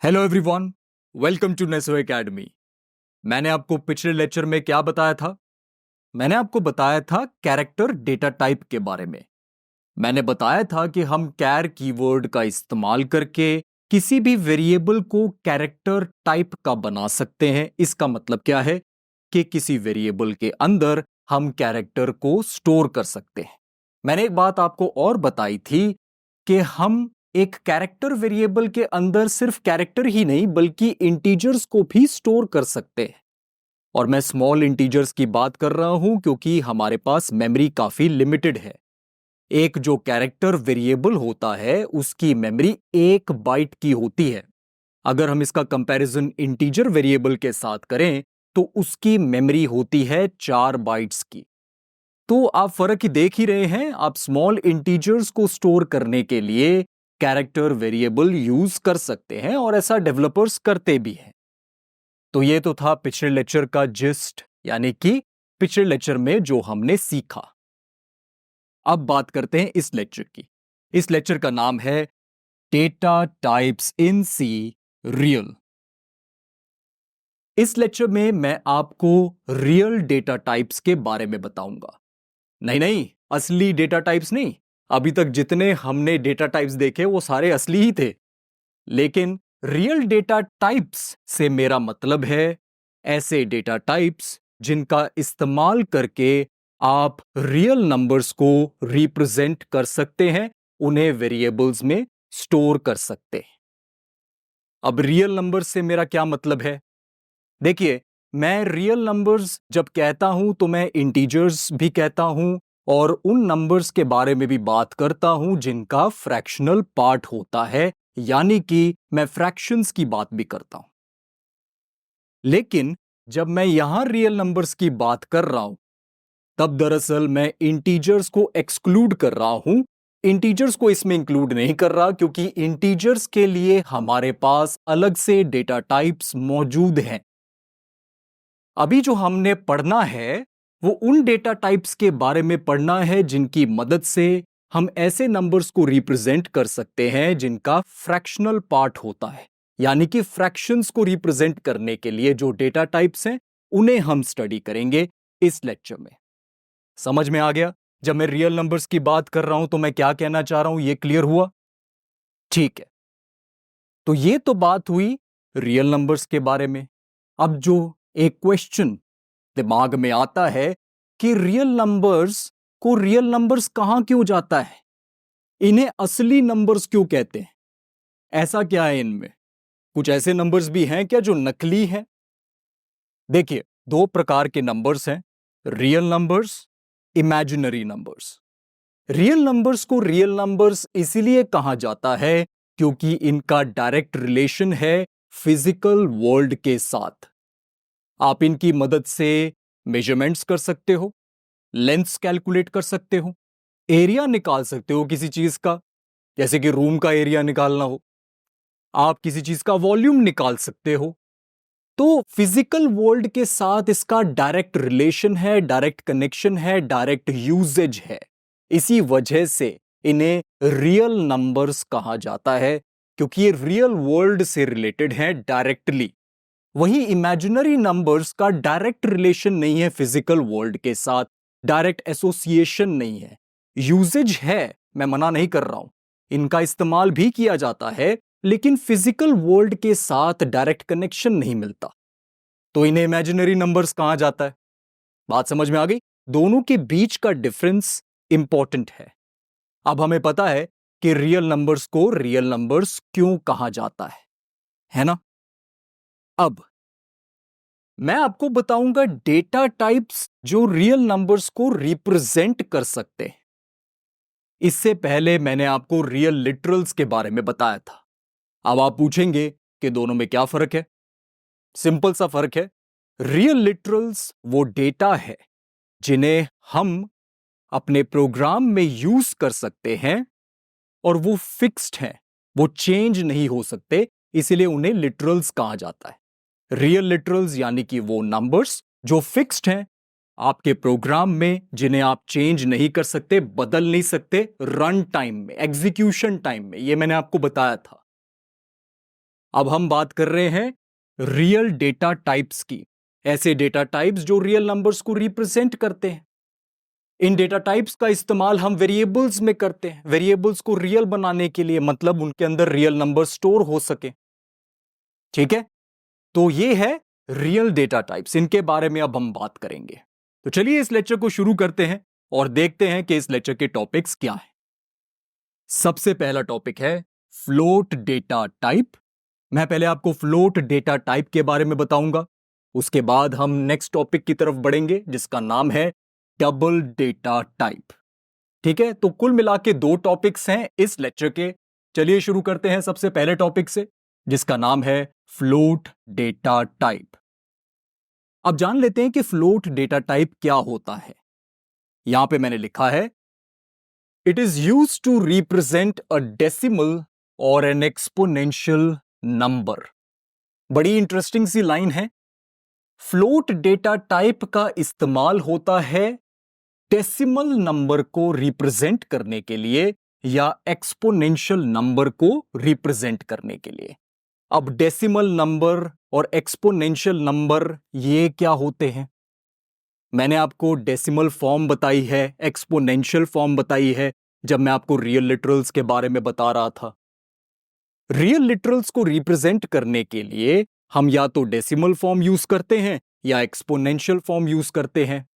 Hello everyone, welcome to Neso academy. मैंने आपको पिछले लेक्चर में क्या बताया था? मैंने आपको बताया था कैरेक्टर डेटा टाइप के बारे में। मैंने बताया था कि हम कैर कीवर्ड का इस्तेमाल करके किसी भी वेरिएबल को कैरेक्टर टाइप का बना सकते हैं। इसका मतलब क्या है कि किसी वेरिएबल के अंदर हम कैरेक्टर को स्टोर कर सकते हैं। मैंने एक बात आपको और बताई थी कि हम एक कैरेक्टर वेरिएबल के अंदर सिर्फ कैरेक्टर ही नहीं बल्कि इंटीजर्स को भी स्टोर कर सकते हैं। और मैं स्मॉल इंटीजर्स की बात कर रहा हूं क्योंकि हमारे पास मेमोरी काफी लिमिटेड है। एक जो कैरेक्टर वेरिएबल होता है उसकी मेमोरी 1 बाइट की होती है। अगर हम इसका कंपैरिजन इंटीजर वेरिएबल के साथ करें तो उसकी मेमोरी होती है 4 बाइट्स की। तो आप फर्क ही देख ही रहे हैं। आप स्मॉल इंटीजर्स को स्टोर करने के लिए कैरेक्टर वेरिएबल यूज कर सकते हैं और ऐसा डेवलपर्स करते भी हैं। तो ये तो था पिछले लेक्चर का जिस्ट, यानी कि पिछले लेक्चर में जो हमने सीखा। अब बात करते हैं इस लेक्चर की। इस लेक्चर का नाम है data types in C real. इस लेक्चर में मैं आपको रियल डेटा टाइप्स के बारे में बताऊंगा। नहीं नहीं, असली डेटा टाइप्स नहीं। अभी तक जितने हमने डेटा टाइप्स देखे वो सारे असली ही थे। लेकिन रियल डेटा टाइप्स से मेरा मतलब है ऐसे डेटा टाइप्स जिनका इस्तेमाल करके आप रियल नंबर्स को रिप्रेजेंट कर सकते हैं, उन्हें वेरिएबल्स में स्टोर कर सकते हैं। अब रियल नंबर्स से मेरा क्या मतलब है? देखिए, मैं रियल नंबर्स जब कहता हूं तो मैं इंटीजर्स भी कहता हूं और उन नंबर्स के बारे में भी बात करता हूं जिनका फ्रैक्शनल पार्ट होता है, यानी कि मैं फ्रैक्शंस की बात भी करता हूं। लेकिन जब मैं यहां रियल नंबर्स की बात कर रहा हूं तब दरअसल मैं इंटीजर्स को एक्सक्लूड कर रहा हूं। इंटीजर्स को इसमें इंक्लूड नहीं कर रहा क्योंकि इंटीजर्स के लिए हमारे पास अलग से डेटा टाइप्स मौजूद हैं। अभी जो हमने पढ़ना है वो उन डेटा टाइप्स के बारे में पढ़ना है जिनकी मदद से हम ऐसे नंबर्स को रिप्रेजेंट कर सकते हैं जिनका फ्रैक्शनल पार्ट होता है, यानी कि फ्रैक्शंस को रिप्रेजेंट करने के लिए जो डेटा टाइप्स हैं उन्हें हम स्टडी करेंगे इस लेक्चर में। समझ में आ गया? जब मैं रियल नंबर्स की बात कर रहा हूं तो मैं क्या कहना चाह रहा हूं, ये क्लियर हुआ? ठीक है, तो ये तो बात हुई रियल नंबर्स के बारे में। अब जो एक क्वेश्चन दिमाग में आता है कि रियल नंबर्स को रियल नंबर्स कहां क्यों जाता है, इन्हें असली नंबर्स क्यों कहते हैं? ऐसा क्या है इनमें? कुछ ऐसे नंबर्स भी हैं क्या जो नकली हैं? देखिए, 2 प्रकार के नंबर्स हैं, real numbers, imaginary numbers. Real numbers को रियल नंबर्स इसीलिए कहा जाता है क्योंकि इनका डायरेक्ट रिलेशन है फिजिकल वर्ल्ड के साथ। आप इनकी मदद से मेजरमेंट्स कर सकते हो, लेंथ कैलकुलेट कर सकते हो, एरिया निकाल सकते हो किसी चीज का, जैसे कि रूम का एरिया निकालना हो। आप किसी चीज का वॉल्यूम निकाल सकते हो। तो फिजिकल वर्ल्ड के साथ इसका डायरेक्ट रिलेशन है, डायरेक्ट कनेक्शन है, डायरेक्ट यूजेज है। इसी वजह से इन्हें रियल नंबर्स कहा जाता है क्योंकि ये रियल वर्ल्ड से रिलेटेड है डायरेक्टली। वही इमेजिनरी नंबर्स का डायरेक्ट रिलेशन नहीं है फिजिकल वर्ल्ड के साथ, डायरेक्ट एसोसिएशन नहीं है। यूजेज है, मैं मना नहीं कर रहा हूं, इनका इस्तेमाल भी किया जाता है, लेकिन फिजिकल वर्ल्ड के साथ डायरेक्ट कनेक्शन नहीं मिलता। तो इन्हें इमेजिनरी नंबर्स कहा जाता है। बात समझ में आ गई? दोनों के बीच का डिफरेंस इंपॉर्टेंट है। अब हमें पता है कि रियल नंबर्स को रियल नंबर्स क्यों कहा जाता है ना? अब मैं आपको बताऊंगा डेटा टाइप्स जो रियल नंबर्स को रिप्रेजेंट कर सकते हैं। इससे पहले मैंने आपको रियल लिटरल्स के बारे में बताया था। अब आप पूछेंगे कि दोनों में क्या फर्क है? सिंपल सा फर्क है। रियल लिटरल्स वो डेटा है जिन्हें हम अपने प्रोग्राम में यूज कर सकते हैं और वो फिक्स्ड हैं, वो चेंज नहीं हो सकते, इसीलिए उन्हें लिटरल्स कहा जाता है। रियल लिटरल्स यानी कि वो नंबर्स जो फिक्स्ड हैं आपके प्रोग्राम में, जिन्हें आप चेंज नहीं कर सकते, बदल नहीं सकते रन टाइम में, एग्जीक्यूशन टाइम में। ये मैंने आपको बताया था। अब हम बात कर रहे हैं रियल डेटा टाइप्स की, ऐसे डेटा टाइप्स जो रियल नंबर्स को रिप्रेजेंट करते हैं। इन डेटा टाइप्स का इस्तेमाल हम वेरिएबल्स में करते हैं, वेरिएबल्स को रियल बनाने के लिए, मतलब उनके अंदर रियल नंबर स्टोर हो सके। ठीक है, तो ये है रियल डेटा टाइप्स, इनके बारे में अब हम बात करेंगे। तो चलिए इस लेक्चर को शुरू करते हैं और देखते हैं कि इस लेक्चर के टॉपिक्स क्या हैं। सबसे पहला टॉपिक है फ्लोट डेटा टाइप। मैं पहले आपको फ्लोट डेटा टाइप के बारे में बताऊंगा, उसके बाद हम नेक्स्ट टॉपिक की तरफ बढ़ेंगे जिसका नाम है डबल डेटा टाइप। ठीक है, तो कुल मिला के 2 टॉपिक्स हैं इस लेक्चर के। चलिए शुरू करते हैं सबसे पहले टॉपिक से, जिसका नाम है फ्लोट डेटा टाइप। अब जान लेते हैं कि फ्लोट डेटा टाइप क्या होता है। यहां पे मैंने लिखा है, it is use to represent a decimal और एन एक्सपोनेंशियल नंबर। बड़ी इंटरेस्टिंग सी लाइन है। फ्लोट डेटा टाइप का इस्तेमाल होता है डेसिमल नंबर को रिप्रेजेंट करने के लिए या एक्सपोनेंशियल नंबर को रिप्रेजेंट करने के लिए। अब डेसिमल नंबर और एक्सपोनेंशियल नंबर ये क्या होते हैं? मैंने आपको डेसिमल फॉर्म बताई है, एक्सपोनेंशियल फॉर्म बताई है जब मैं आपको रियल लिटरल्स के बारे में बता रहा था। रियल लिटरल्स को रिप्रेजेंट करने के लिए हम या तो डेसिमल फॉर्म यूज करते हैं या एक्सपोनेंशियल फॉर्म यूज करते हैं।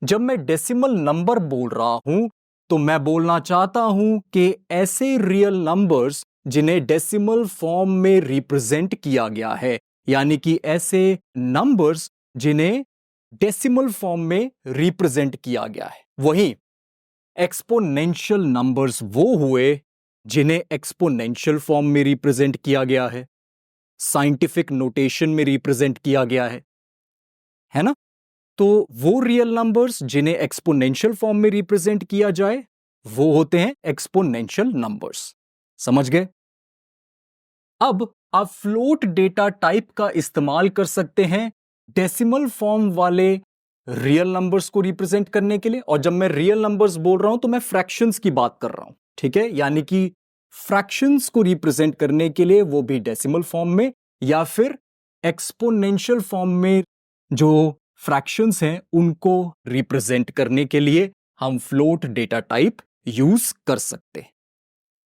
जब मैं डेसिमल नंबर बोल रहा हूं तो मैं बोलना चाहता हूं कि ऐसे रियल नंबर्स जिन्हें डेसिमल फॉर्म में रिप्रेजेंट किया गया है, यानी कि ऐसे नंबर्स जिन्हें डेसिमल फॉर्म में रिप्रेजेंट किया गया है। वहीं एक्सपोनेंशियल नंबर्स वो हुए जिन्हें एक्सपोनेंशियल फॉर्म में रिप्रेजेंट किया गया है, साइंटिफिक नोटेशन में रिप्रेजेंट किया गया है ना? तो वो रियल नंबर्स जिन्हें एक्सपोनेंशियल फॉर्म में रिप्रेजेंट किया जाए वो होते हैं एक्सपोनेंशियल नंबर्स। समझ गए? अब आप फ्लोट डेटा टाइप का इस्तेमाल कर सकते हैं डेसिमल फॉर्म वाले रियल नंबर्स को रिप्रेजेंट करने के लिए। और जब मैं रियल नंबर्स बोल रहा हूं तो मैं फ्रैक्शंस की बात कर रहा हूं। ठीक है, यानी कि फ्रैक्शंस को रिप्रेजेंट करने के लिए वो भी डेसिमल फॉर्म में या फिर एक्सपोनेंशियल फॉर्म में जो फ्रैक्शंस हैं उनको रिप्रेजेंट करने के लिए हम फ्लोट डेटा टाइप यूज कर सकते हैं।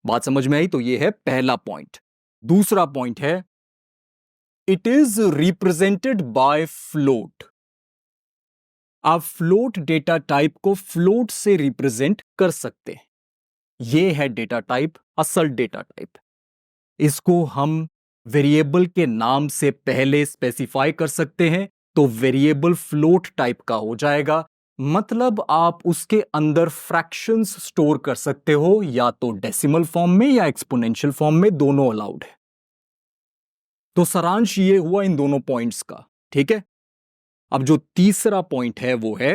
बात समझ में आई? तो ये है पहला पॉइंट। दूसरा पॉइंट है, it is represented bye float. आप फ्लोट डेटा टाइप को फ्लोट से रिप्रेजेंट कर सकते हैं। यह है डेटा टाइप, असल डेटा टाइप। इसको हम वेरिएबल के नाम से पहले स्पेसिफाई कर सकते हैं तो वेरिएबल फ्लोट टाइप का हो जाएगा। मतलब आप उसके अंदर फ्रैक्शंस स्टोर कर सकते हो, या तो डेसिमल फॉर्म में या एक्सपोनेंशियल फॉर्म में, दोनों अलाउड है। तो सारांश ये हुआ इन दोनों पॉइंट्स का। ठीक है, अब जो तीसरा पॉइंट है वो है,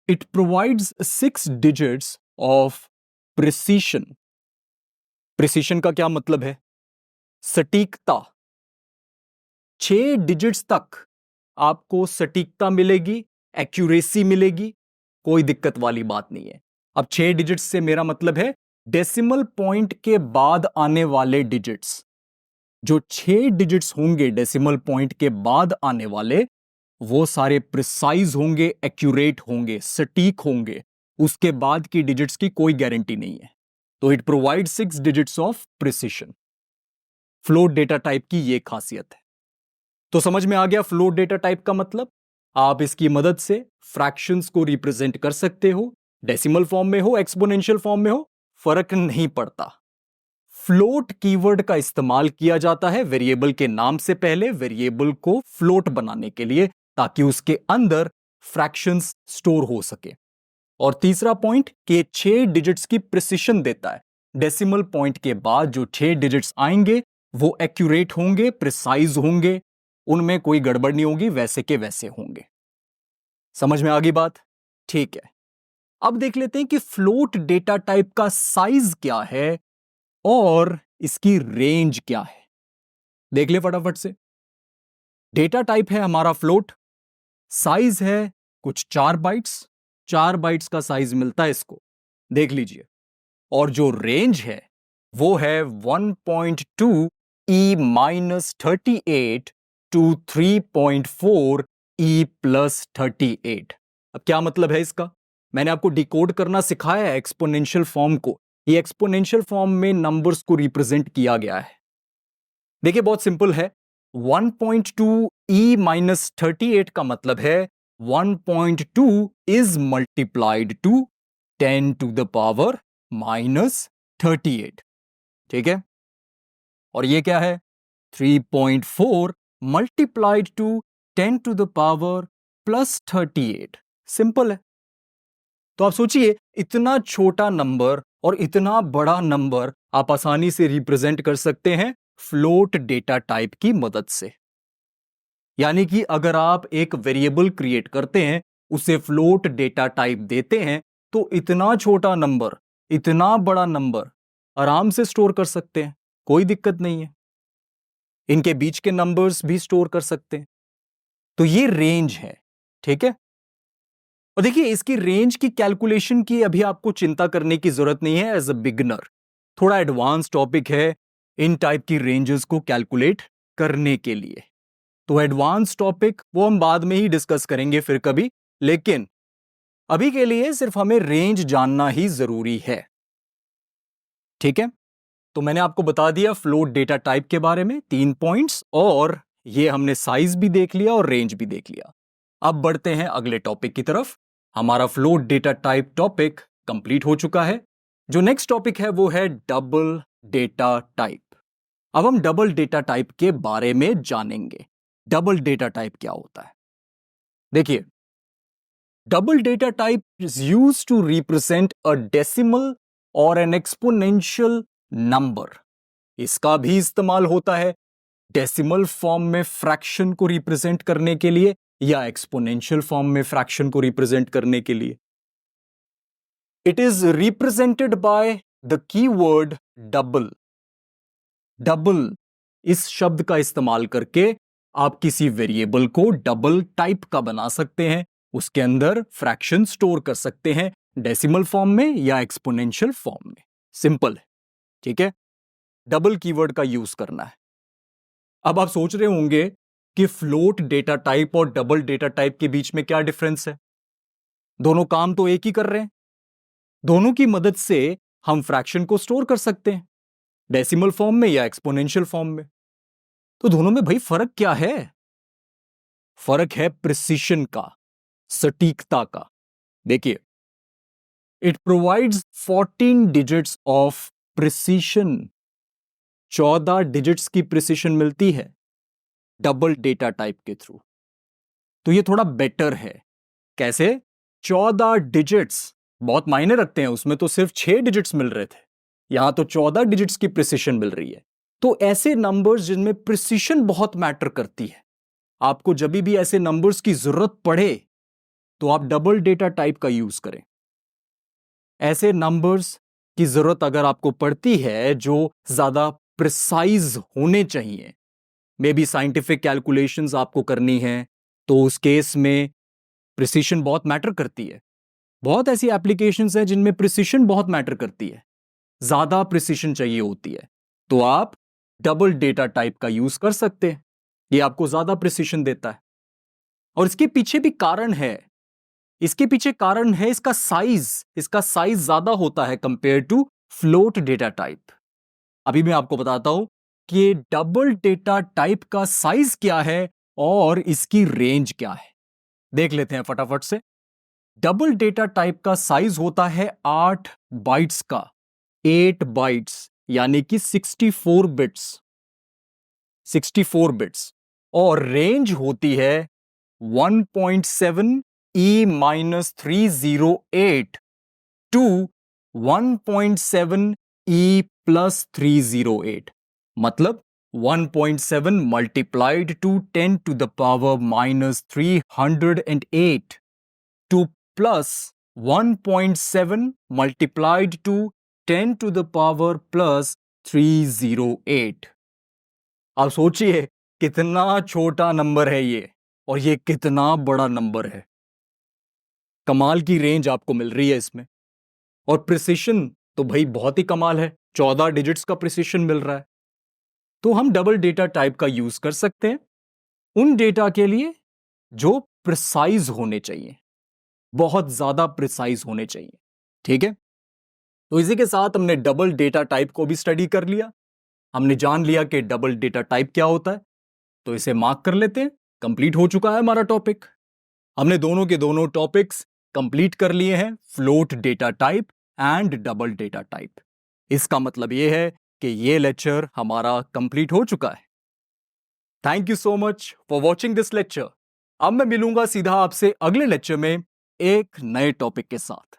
it provides 6 digits of precision. Precision का क्या मतलब है? सटीकता। 6 डिजिट्स तक आपको सटीकता मिलेगी, एक्यूरेसी मिलेगी, कोई दिक्कत वाली बात नहीं है। अब 6 डिजिट्स से मेरा मतलब है डेसिमल पॉइंट के बाद आने वाले डिजिट्स। जो 6 डिजिट्स होंगे डेसिमल पॉइंट के बाद आने वाले, वो सारे प्रिसाइज होंगे, एक्यूरेट होंगे, सटीक होंगे। उसके बाद की डिजिट्स की कोई गारंटी नहीं है। तो it provide 6 digits of precision. Float data type की यह खासियत है। तो समझ में आ गया फ्लोट डेटा टाइप का मतलब? आप इसकी मदद से फ्रैक्शंस को रिप्रेजेंट कर सकते हो, डेसिमल फॉर्म में हो, एक्सपोनेंशियल फॉर्म में हो, फर्क नहीं पड़ता। फ्लोट कीवर्ड का इस्तेमाल किया जाता है वेरिएबल के नाम से पहले वेरिएबल को फ्लोट बनाने के लिए, ताकि उसके अंदर फ्रैक्शंस स्टोर हो सके। और तीसरा पॉइंट कि 6 डिजिट्स की प्रिसिशन देता है। डेसिमल पॉइंट के बाद जो 6 डिजिट्स आएंगे वो एक्यूरेट होंगे, प्रिसाइज होंगे, उनमें कोई गड़बड़ नहीं होगी, वैसे के वैसे होंगे। समझ में आ गई बात? ठीक है, अब देख लेते हैं कि फ्लोट डेटा टाइप का साइज क्या है और इसकी रेंज क्या है। देख ले फटाफट से। डेटा टाइप है हमारा फ्लोट, साइज है कुछ 4 बाइट्स, 4 बाइट्स का साइज मिलता है इसको, देख लीजिए। और जो रेंज है वो है 1.2 e minus 38 to 3.4 e plus 38। अब क्या मतलब है इसका? मैंने आपको डिकोड करना सिखाया है एक्सपोनेंशियल फॉर्म को। ये एक्सपोनेंशियल फॉर्म में नंबर्स को रिप्रेजेंट किया गया है। देखिए बहुत सिंपल है। 1.2 e माइनस 38 का मतलब है 1.2 is multiplied to 10 to the power minus 38। ठीक है, और ये क्या है? 3.4 multiplied to 10 to the power plus 38। Simple है। तो आप सोचिए, इतना छोटा नंबर और इतना बड़ा नंबर आप आसानी से रिप्रेजेंट कर सकते हैं फ्लोट डेटा टाइप की मदद से। यानी कि अगर आप एक वेरिएबल क्रिएट करते हैं, उसे फ्लोट डेटा टाइप देते हैं, तो इतना छोटा नंबर, इतना बड़ा नंबर आराम से स्टोर कर सकते हैं, कोई दिक्कत नहीं है। इनके बीच के नंबर्स भी स्टोर कर सकते हैं। तो ये रेंज है, ठीक है। और देखिए, इसकी रेंज की कैलकुलेशन की अभी आपको चिंता करने की जरूरत नहीं है एज अ बिगिनर। थोड़ा एडवांस टॉपिक है इन टाइप की रेंजेस को कैलकुलेट करने के लिए। तो एडवांस टॉपिक वो हम बाद में ही डिस्कस करेंगे फिर कभी, लेकिन अभी के लिए सिर्फ हमें रेंज जानना ही जरूरी है। ठीक है, तो मैंने आपको बता दिया फ्लोट डेटा टाइप के बारे में 3 पॉइंट्स, और ये हमने साइज भी देख लिया और रेंज भी देख लिया। अब बढ़ते हैं अगले टॉपिक की तरफ। हमारा float data type topic complete हो चुका है। जो नेक्स्ट टॉपिक है वो है डबल डेटा टाइप। अब हम डबल डेटा टाइप के बारे में जानेंगे। डबल डेटा टाइप क्या होता है? देखिए, double data type is used to represent a decimal और एन एक्सपोनेंशियल नंबर। इसका भी इस्तेमाल होता है डेसिमल फॉर्म में फ्रैक्शन को रिप्रेजेंट करने के लिए या एक्सपोनेंशियल फॉर्म में फ्रैक्शन को रिप्रेजेंट करने के लिए। It is represented by the keyword double. Double इस शब्द का इस्तेमाल करके आप किसी वेरिएबल को डबल टाइप का बना सकते हैं, उसके अंदर फ्रैक्शन स्टोर कर सकते हैं डेसिमल फॉर्म में या एक्सपोनेंशियल फॉर्म में। सिंपल है, ठीक है। डबल कीवर्ड का यूज करना है। अब आप सोच रहे होंगे कि फ्लोट डेटा टाइप और डबल डेटा टाइप के बीच में क्या डिफरेंस है? दोनों काम तो एक ही कर रहे हैं। दोनों की मदद से हम फ्रैक्शन को स्टोर कर सकते हैं डेसिमल फॉर्म में या एक्सपोनेंशियल फॉर्म में। तो दोनों में भाई फर्क क्या है? फर्क है प्रिसिशन का, सटीकता का। देखिए, it provides 14 digits of precision. 14 digits की प्रिसिशन मिलती है डबल डेटा टाइप के थ्रू। तो ये थोड़ा बेटर है। कैसे? 14 डिजिट्स बहुत मायने रखते हैं, उसमें तो सिर्फ 6 डिजिट्स मिल रहे थे, यहां तो 14 डिजिट्स की प्रिसिशन मिल रही है। तो ऐसे नंबर्स जिनमें प्रिसिशन बहुत मैटर करती है, आपको जब भी ऐसे नंबर्स की जरूरत पड़े तो आप डबल डेटा टाइप का यूज करें। ऐसे नंबर्स की जरूरत अगर आपको पड़ती है जो ज्यादा प्रिसाइज होने चाहिए, मे बी साइंटिफिक कैलकुलेशंस आपको करनी है, तो उस केस में प्रिसिशन बहुत मैटर करती है। बहुत ऐसी एप्लीकेशंस हैं जिनमें प्रिसिशन बहुत मैटर करती है, ज्यादा प्रिसिशन चाहिए होती है, तो आप डबल डेटा टाइप का यूज कर सकते हैं। ये आपको ज्यादा प्रिसिशन देता है। और इसके पीछे भी कारण है। इसके पीछे कारण है इसका साइज। इसका साइज ज्यादा होता है compare to float data type. अभी मैं आपको बताता हूं कि डबल डेटा टाइप का साइज क्या है और इसकी रेंज क्या है। देख लेते हैं फटाफट से। डबल डेटा टाइप का साइज होता है 8 बाइट्स का, 8 बाइट्स यानी कि 64 बिट्स। 64 बिट्स। और रेंज होती है 1.7 e minus 308 to 1.7 e plus 308। मतलब 1.7 multiplied to 10 to the power minus 308 to plus 1.7 multiplied to 10 to the power plus 308। आप सोचिए कितना छोटा नंबर है ये, और ये कितना बड़ा नंबर है। कमाल की रेंज आपको मिल रही है इसमें। और प्रिसिशन तो भाई बहुत ही कमाल है, 14 डिजिट्स का प्रिसिशन मिल रहा है। तो हम डबल डेटा टाइप का यूज कर सकते हैं उन डेटा के लिए जो प्रिसाइज होने चाहिए, बहुत ज्यादा प्रिसाइज होने चाहिए। ठीक है, तो इसी के साथ हमने डबल डेटा टाइप को भी स्टडी कर लिया। हमने जान लिया कि डबल डेटा टाइप क्या होता है, तो इसे मार्क कर लेते हैं। कंप्लीट हो चुका है हमारा टॉपिक। हमने दोनों के दोनों टॉपिक्स कंप्लीट कर लिए हैं, float data type and double data type. इसका मतलब यह है कि यह लेक्चर हमारा कंप्लीट हो चुका है। Thank you so much for watching this lecture. अब मैं मिलूंगा सीधा आपसे अगले लेक्चर में एक नए टॉपिक के साथ।